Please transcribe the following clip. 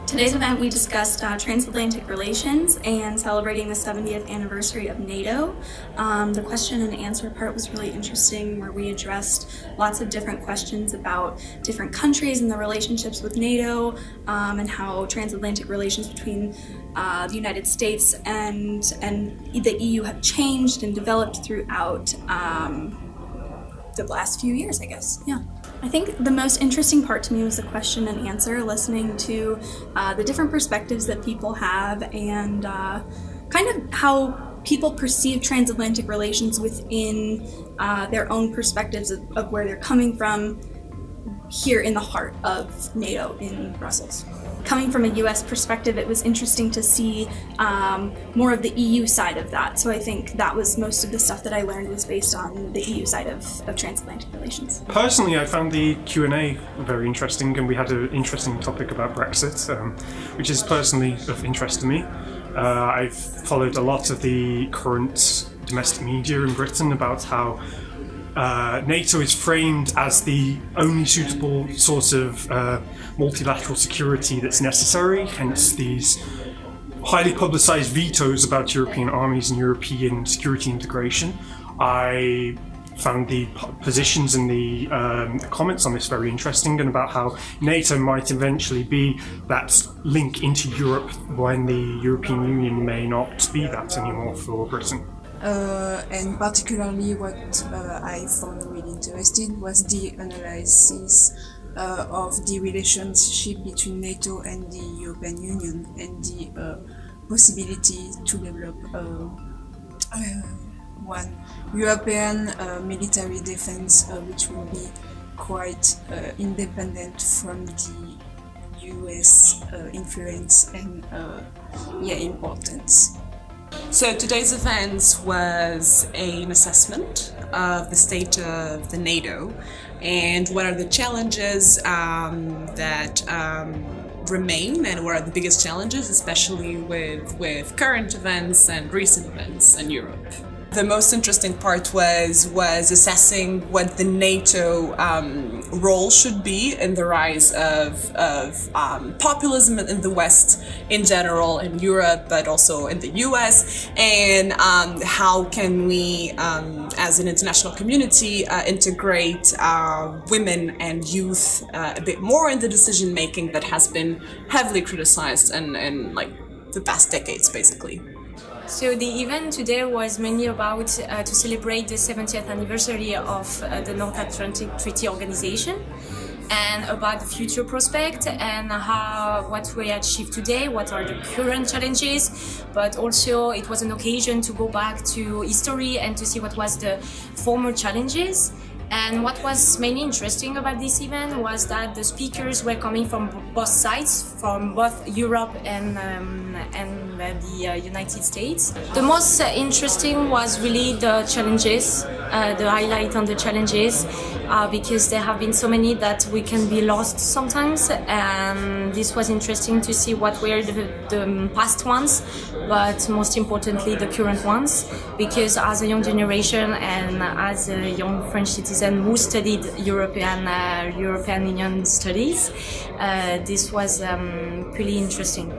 Today's event we discussed transatlantic relations and celebrating the 70th anniversary of Nato. The question and answer part was really interesting, where we addressed lots of different questions about different countries and the relationships with Nato, and how transatlantic relations between the United States and the EU have changed and developed throughout the last few years, I guess. Yeah. I think the most interesting part to me was the question and answer, listening to the different perspectives that people have and kind of how people perceive transatlantic relations within their own perspectives of where they're coming from here in the heart of NATO in Brussels. Coming from a US perspective, it was interesting to see more of the EU side of that. So I think that was most of the stuff that I learned was based on the EU side of transatlantic relations. Personally, I found the Q&A very interesting, and we had an interesting topic about Brexit, which is personally of interest to me. I've followed a lot of the current domestic media in Britain about how NATO is framed as the only suitable sort of multilateral security that's necessary, hence these highly publicised vetoes about European armies and European security integration. I found the positions and the comments on this very interesting, and about how NATO might eventually be that link into Europe when the European Union may not be that anymore for Britain. And particularly what I found really interesting was the analysis of the relationship between NATO and the European Union, and the possibility to develop one European military defense which will be quite independent from the US influence and importance. So today's event was an assessment of the state of the NATO and what are the challenges that remain, and what are the biggest challenges, especially with current events and recent events in Europe. The most interesting part was assessing what the NATO role should be in the rise of populism in the West in general, in Europe, but also in the US, and how can we, as an international community, integrate women and youth a bit more in the decision making that has been heavily criticized in like the past decades, basically. So the event today was mainly about to celebrate the 70th anniversary of the North Atlantic Treaty Organization, and about the future prospect and what we achieved today, what are the current challenges, but also it was an occasion to go back to history and to see what was the former challenges. And what was mainly interesting about this event was that the speakers were coming from both sides, from both Europe and the United States. The most interesting was really the challenges, the highlight on the challenges, because there have been so many that we can be lost sometimes, and this was interesting to see what were the past ones, but most importantly the current ones, because as a young generation and as a young French citizen who studied European Union studies, this was pretty interesting.